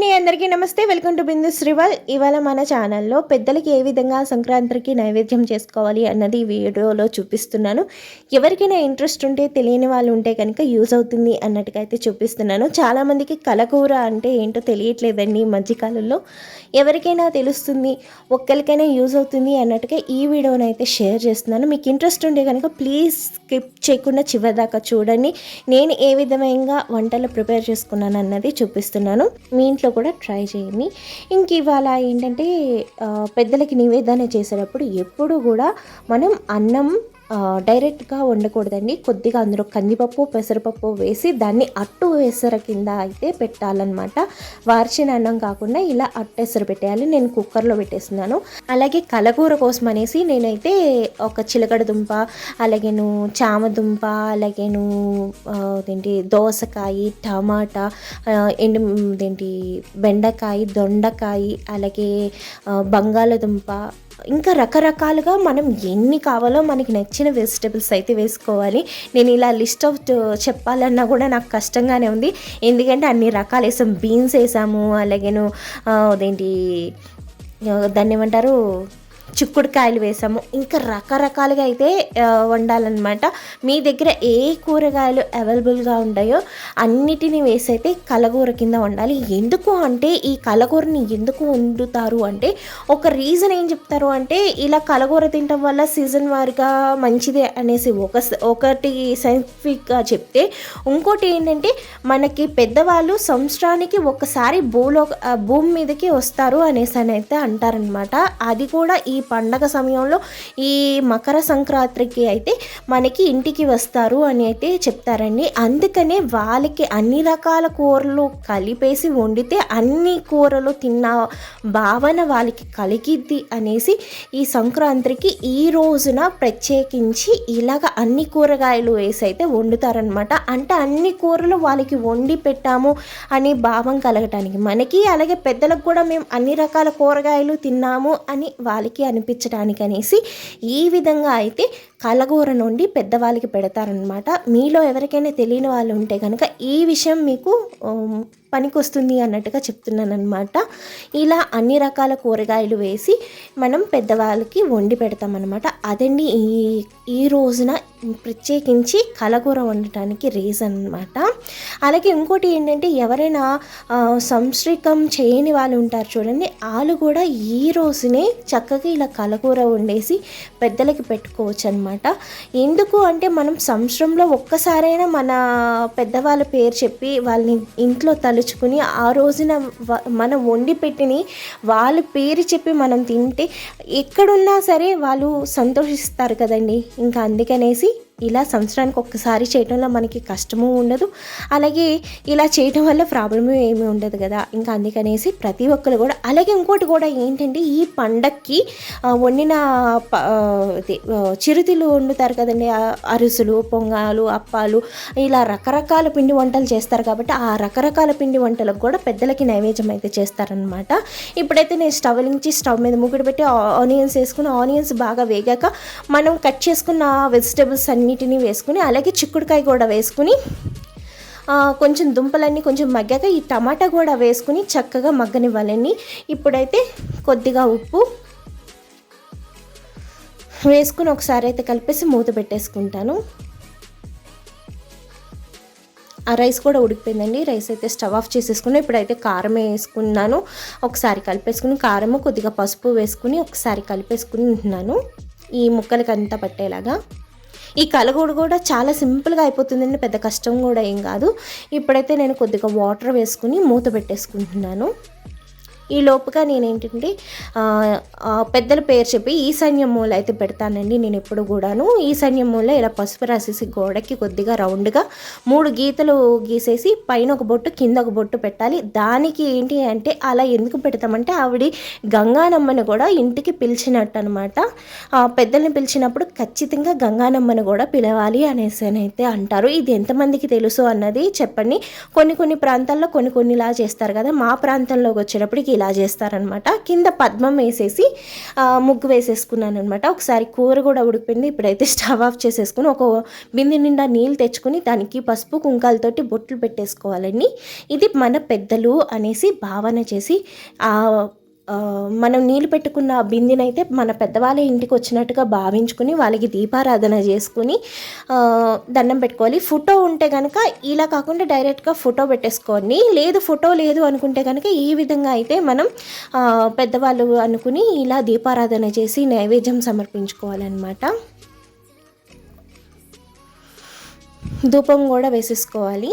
అండి, అందరికీ నమస్తే. వెల్కమ్ టు బిందు శ్రీవల్. ఇవాళ మన ఛానల్లో పెద్దలకి ఏ విధంగా సంక్రాంతికి నైవేద్యం చేసుకోవాలి అన్నది ఈ వీడియోలో చూపిస్తున్నాను. ఎవరికైనా ఇంట్రెస్ట్ ఉంటే, తెలియని వాళ్ళు ఉంటే కనుక యూజ్ అవుతుంది అన్నట్టుగా అయితే చూపిస్తున్నాను. చాలామందికి కలకూర అంటే ఏంటో తెలియట్లేదండి ఈ మధ్యకాలంలో. ఎవరికైనా తెలుస్తుంది, ఒక్కరికైనా యూజ్ అవుతుంది అన్నట్టుగా ఈ వీడియోని అయితే షేర్ చేస్తున్నాను. మీకు ఇంట్రెస్ట్ ఉంటే కనుక ప్లీజ్ స్కిప్ చేయకుండా చివరిదాకా చూడండి. నేను ఏ విధంగా వంటలు ప్రిపేర్ చేసుకున్నాను అన్నది చూపిస్తున్నాను. మీ ఇంట్లో కూడా ట్రై చేయండి. ఇంక ఇవాళ ఏంటంటే పెద్దలకి నివేదన చేసేటప్పుడు ఎప్పుడు కూడా మనం అన్నం డైరెక్ట్గా వండకూడదండి. కొద్దిగా అందులో కందిపప్పు, పెసరపప్పు వేసి దాన్ని అట్టు వేసర కింద అయితే పెట్టాలన్నమాట. వార్చిన అన్నం కాకుండా ఇలా అట్టెసరు పెట్టేయాలి. నేను కుక్కర్లో పెట్టేస్తున్నాను. అలాగే కలగూర కోసం అనేసి నేనైతే ఒక చిలకడ దుంప, అలాగేను చామదుంప, అలాగేను అదేంటి దోసకాయ, టమాటా, అదేంటి బెండకాయ, దొండకాయ, అలాగే బంగాళదుంప, ఇంకా రకరకాలుగా మనం ఎన్ని కావాలో మనకి నచ్చిన వెజిటబుల్స్ అయితే వేసుకోవాలి. నేను ఇలా లిస్ట్ ఆఫ్ చెప్పాలన్నా కూడా నాకు కష్టంగానే ఉంది. ఎందుకంటే అన్ని రకాలు వేసాము. బీన్స్ వేసాము, అలాగేను అదేంటి దాన్ని ఏమంటారు, చిక్కుడుకాయలు వేసాము. ఇంకా రకరకాలుగా అయితే వండాలన్నమాట. మీ దగ్గర ఏ కూరగాయలు అవైలబుల్గా ఉంటాయో అన్నిటినీ వేసి అయితే కలగూర కింద వండాలి. ఎందుకు అంటే ఈ కలగూరని ఎందుకు వండుతారు అంటే ఒక రీజన్ ఏం చెప్తారు అంటే, ఇలా కలగూర తినటం వల్ల సీజన్ వారిగా మంచిదే అనేసి ఒకటి సైంటిఫిక్గా చెప్తే, ఇంకోటి ఏంటంటే మనకి పెద్దవాళ్ళు సంవత్సరానికి ఒకసారి భూమి మీదకి వస్తారు అనేసి అని అయితే అంటారనమాట. అది కూడా ఈ పండగ సమయంలో ఈ మకర సంక్రాంతికి అయితే మనకి ఇంటికి వస్తారు అని అయితే చెప్తారండి. అందుకనే వాళ్ళకి అన్ని రకాల కూరలు కలిపేసి వండితే అన్ని కూరలు తిన్న భావన వాళ్ళకి కలిగిద్ది అనేసి ఈ సంక్రాంతికి ఈ రోజున ప్రత్యేకించి ఇలాగ అన్ని కూరగాయలు వేసి అయితే వండుతారనమాట. అంటే అన్ని కూరలు వాళ్ళకి వండి పెట్టాము అనే భావం కలగటానికి మనకి, అలాగే పెద్దలకు కూడా మేము అన్ని రకాల కూరగాయలు తిన్నాము అని వాళ్ళకి అనిపించడానికి అనేసి ఈ విధంగా అయితే కలగూర నుండి పెద్దవాళ్ళకి పెడతారనమాట. మీలో ఎవరికైనా తెలియని వాళ్ళు ఉంటే కనుక ఈ విషయం మీకు పనికొస్తుంది అన్నట్టుగా చెప్తున్నాను అనమాట. ఇలా అన్ని రకాల కూరగాయలు వేసి మనం పెద్దవాళ్ళకి వండి పెడతామన్నమాట. అదండి ఈ రోజున ప్రత్యేకించి కలగూర వండటానికి రీజన్ అనమాట. అలాగే ఇంకోటి ఏంటంటే, ఎవరైనా సంశ్రికం చేయని వాళ్ళు ఉంటారు చూడండి, వాళ్ళు కూడా ఈ రోజునే చక్కగా ఇలా కలగూర వండేసి పెద్దలకి పెట్టుకోవచ్చు అనమాట. ఎందుకు అంటే మనం సంవత్సరంలో ఒక్కసారైనా మన పెద్దవాళ్ళ పేరు చెప్పి వాళ్ళని ఇంట్లో తలుచుకుని ఆ రోజున మనం వండి పెట్టిని వాళ్ళ పేరు చెప్పి మనం తింటే ఎక్కడున్నా సరే వాళ్ళు సంతోషిస్తారు కదండి. ఇంకా అందుకనేసి ఇలా సంవత్సరానికి ఒక్కసారి చేయడంలో మనకి కష్టము ఉండదు, అలాగే ఇలా చేయటం వల్ల ప్రాబ్లము ఏమీ ఉండదు కదా. ఇంకా అందుకనేసి ప్రతి ఒక్కరు కూడా, అలాగే ఇంకోటి కూడా ఏంటంటే, ఈ పండక్కి వండిన చిరుతిలు వండుతారు కదండి, అరిసెలు, పొంగాలు, అప్పాలు, ఇలా రకరకాల పిండి వంటలు చేస్తారు. కాబట్టి ఆ రకరకాల పిండి వంటలకు కూడా పెద్దలకి నైవేద్యం అయితే చేస్తారనమాట. ఇప్పుడైతే నేను స్టవ్ నుంచి స్టవ్ మీద ముగ్గుడు పెట్టి ఆనియన్స్ వేసుకుని, ఆనియన్స్ బాగా వేగాక మనం కట్ చేసుకున్న వెజిటబుల్స్ అన్నిటినీ వేసుకుని, అలాగే చిక్కుడుకాయ కూడా వేసుకుని, కొంచెం దుంపలన్నీ కొంచెం మగ్గాక ఈ టమాటా కూడా వేసుకుని చక్కగా మగ్గనివ్వాలండి. ఇప్పుడైతే కొద్దిగా ఉప్పు వేసుకుని ఒకసారి అయితే కలిపేసి మూత పెట్టేసుకుంటాను. ఆ రైస్ కూడా ఉడికిపోయిందండి. రైస్ అయితే స్టవ్ ఆఫ్ చేసేసుకుని ఇప్పుడైతే కారం వేసుకున్నాను. ఒకసారి కలిపేసుకుని కారము కొద్దిగా పసుపు వేసుకుని ఒకసారి కలిపేసుకుని ఉంటున్నాను ఈ ముక్కలకి అంతా పట్టేలాగా. ఈ కలగూర కూడా చాలా సింపుల్గా అయిపోతుందండి, పెద్ద కష్టం కూడా ఏం కాదు. ఇప్పుడైతే నేను కొద్దిగా వాటర్ వేసుకుని మూత పెట్టేసుకుంటున్నాను. ఈ లోపుగా నేనేంటంటే పెద్దల పేరు చెప్పి ఈశాన్య మూల అయితే పెడతానండి. నేను ఎప్పుడు కూడాను ఈశాన్య మూల ఇలా పసుపు రాసేసి గోడకి కొద్దిగా రౌండ్గా 3 గీతలు గీసేసి పైన ఒక బొట్టు కింద ఒక బొట్టు పెట్టాలి. దానికి ఏంటి అంటే, అలా ఎందుకు పెడతామంటే ఆవిడ గంగానమ్మని కూడా ఇంటికి పిలిచినట్టు అనమాట. పెద్దల్ని పిలిచినప్పుడు ఖచ్చితంగా గంగానమ్మని కూడా పిలవాలి అనేసి అయితే అంటారు. ఇది ఎంతమందికి తెలుసు అన్నది చెప్పండి. కొన్ని ప్రాంతాల్లో కొన్నిలా చేస్తారు కదా. మా ప్రాంతంలోకి వచ్చేటప్పటికి ఇలా చేస్తారనమాట. కింద పద్మం వేసేసి ముగ్గు వేసేసుకున్నాను అనమాట. ఒకసారి కూర కూడా ఉడికిపోయింది. ఇప్పుడైతే స్టవ్ ఆఫ్ చేసేసుకుని ఒక బిందె నిండా నీళ్ళు తెచ్చుకొని దానికి పసుపు కుంకాలతోటి బొట్లు పెట్టేసుకోవాలండి. ఇది మన పెద్దలు అనేసి భావన చేసి మనం నీళ్ళు పెట్టుకున్న బిందెనైతే మన పెద్దవాళ్ళ ఇంటికి వచ్చినట్టుగా భావించుకుని వాళ్ళకి దీపారాధన చేసుకుని దండం పెట్టుకోవాలి. ఫోటో ఉంటే కనుక ఇలా కాకుండా డైరెక్ట్గా ఫోటో పెట్టేసుకోండి. ఫోటో లేదు అనుకుంటే కనుక ఈ విధంగా అయితే మనం పెద్దవాళ్ళు అనుకుని ఇలా దీపారాధన చేసి నైవేద్యం సమర్పించుకోవాలన్నమాట. ధూపం కూడా వేసేసుకోవాలి.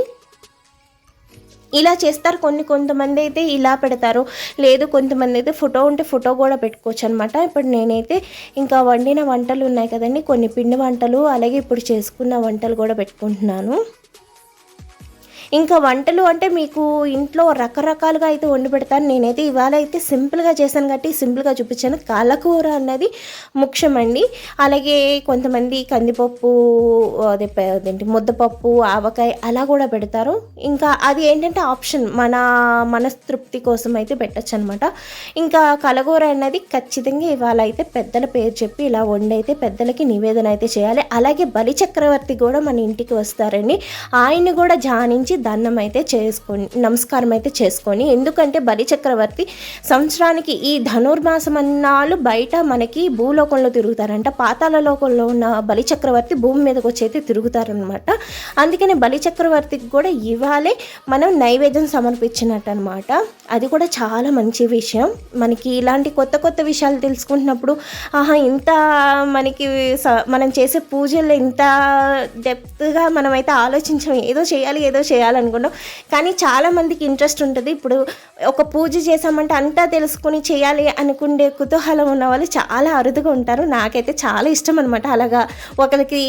ఇలా చేస్తారు. కొంతమంది అయితే ఇలా పెడతారు, లేదు కొంతమంది అయితే ఫోటో ఉంటే ఫోటో కూడా పెట్టుకోవచ్చు అనమాట. ఇప్పుడు నేనైతే ఇంకా వండిన వంటలు ఉన్నాయి కదండి, కొన్ని పిండి వంటలు అలాగే ఇప్పుడు చేసుకున్న వంటలు కూడా పెట్టుకుంటున్నాను. ఇంకా వంటలు అంటే మీకు ఇంట్లో రకరకాలుగా అయితే వండి పెడతాను. నేనైతే ఇవాళ అయితే సింపుల్గా చేశాను కాబట్టి సింపుల్గా చూపించాను. కాళ్ళకూర అన్నది ముఖ్యమండి. అలాగే కొంతమంది కందిపప్పు అదేంటి ముద్దపప్పు ఆవకాయ అలా కూడా పెడతారు. ఇంకా అది ఏంటంటే ఆప్షన్, మన మనస్తృప్తి కోసం అయితే పెట్టచ్చు అనమాట. ఇంకా కలగూర అన్నది ఖచ్చితంగా ఇవాళ అయితే పెద్దల పేరు చెప్పి ఇలా వండి అయితే పెద్దలకి నివేదన అయితే చేయాలి. అలాగే బలి చక్రవర్తి కూడా మన ఇంటికి వస్తారండి. ఆయన్ని కూడా ధ్యానించి దండం అయితే చేసుకొని నమస్కారం అయితే చేసుకొని, ఎందుకంటే బలి చక్రవర్తి సంవత్సరానికి ఈ ధనుర్మాసం అన్నాళ్ళు బయట మనకి భూలోకంలో తిరుగుతారంట. పాతాళ లోకంలో ఉన్న బలి చక్రవర్తి భూమి మీదకి వచ్చి అయితే తిరుగుతారనమాట. అందుకని బలి చక్రవర్తికి కూడా ఇవాళే మనం నైవేద్యం సమర్పించినట్టు అనమాట. అది కూడా చాలా మంచి విషయం. మనకి ఇలాంటి కొత్త విషయాలు తెలుసుకుంటున్నప్పుడు ఇంత మనకి మనం చేసే పూజల్లో ఇంత డెప్త్గా మనమైతే ఆలోచించాం, ఏదో చేయాలనుకున్నాం. కానీ చాలామందికి ఇంట్రెస్ట్ ఉంటుంది. ఇప్పుడు ఒక పూజ చేసామంటే అంతా తెలుసుకుని చేయాలి అనుకునే కుతూహలం ఉన్న వాళ్ళు చాలా అరుదుగా ఉంటారు. నాకైతే చాలా ఇష్టం అనమాట. అలాగా ఒకరికి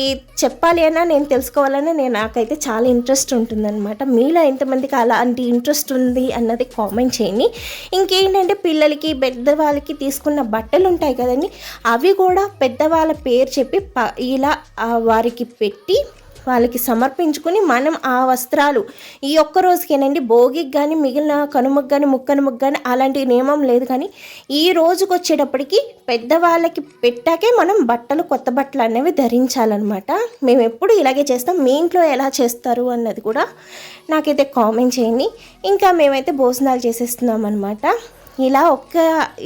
చెప్పాలి అన్నా, నేను తెలుసుకోవాలన్నా నాకైతే చాలా ఇంట్రెస్ట్ ఉంటుందన్నమాట. మీలో ఎంతమందికి అలాంటి ఇంట్రెస్ట్ ఉంది అన్నది కామెంట్ చేయండి. ఇంకేంటంటే పిల్లలకి పెద్దవాళ్ళకి తీసుకున్న బట్టలు ఉంటాయి కదండి, అవి కూడా పెద్దవాళ్ళ పేరు చెప్పి ఇలా వారికి పెట్టి వాళ్ళకి సమర్పించుకుని మనం ఆ వస్త్రాలు ఈ ఒక్క రోజుకేనండి, భోగికి కానీ మిగిలిన కనుమకు కానీ ముక్కనుమకు కానీ అలాంటి నియమం లేదు. కానీ ఈ రోజుకి వచ్చేటప్పటికి పెద్దవాళ్ళకి పెట్టాకే మనం కొత్త బట్టలు అనేవి ధరించాలన్నమాట. మేము ఎప్పుడు ఇలాగే చేస్తాం. మీ ఇంట్లో ఎలా చేస్తారు అన్నది కూడా నాకైతే కామెంట్ చేయండి. ఇంకా మేమైతే భోజనాలు చేసేస్తున్నాం అనమాట. ఇలా ఒక్క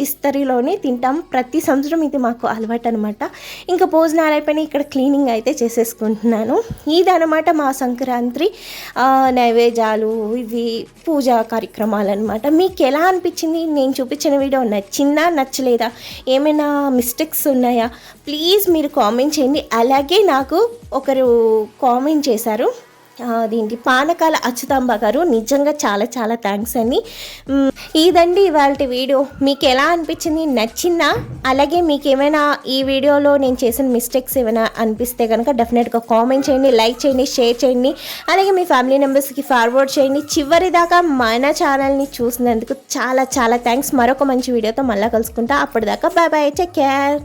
ఇస్తరిలోనే తింటాం. ప్రతి సంవత్సరం ఇది మాకు అలవాటు అనమాట. ఇంకా భోజనాలు అయిపోయినా ఇక్కడ క్లీనింగ్ అయితే చేసేసుకుంటున్నాను. ఇదనమాట మా సంక్రాంతి నైవేద్యాలు, ఇవి పూజా కార్యక్రమాలు అనమాట. మీకు ఎలా అనిపించింది? నేను చూపించిన వీడియో నచ్చిందా నచ్చలేదా? ఏమైనా మిస్టేక్స్ ఉన్నాయా? ప్లీజ్ మీరు కామెంట్ చేయండి. అలాగే నాకు ఒకరు కామెంట్ చేశారు, దీనికి పానకాల అచ్యుతాంబ గారు, నిజంగా చాలా చాలా థ్యాంక్స్ అండి. ఇదండి ఇవాళ వీడియో. మీకు ఎలా అనిపించింది? నచ్చిందా? అలాగే మీకు ఏమైనా ఈ వీడియోలో నేను చేసిన మిస్టేక్స్ ఏమైనా అనిపిస్తే కనుక డెఫినెట్గా కామెంట్ చేయండి, లైక్ చేయండి, షేర్ చేయండి. అలాగే మీ ఫ్యామిలీ మెంబర్స్కి ఫార్వర్డ్ చేయండి. చివరి దాకా మన ఛానల్ని చూసినందుకు చాలా చాలా థ్యాంక్స్. మరొక మంచి వీడియోతో మళ్ళీ కలుసుకుంటా. అప్పటిదాకా బాయ్ బాయ్, టేక్ కేర్.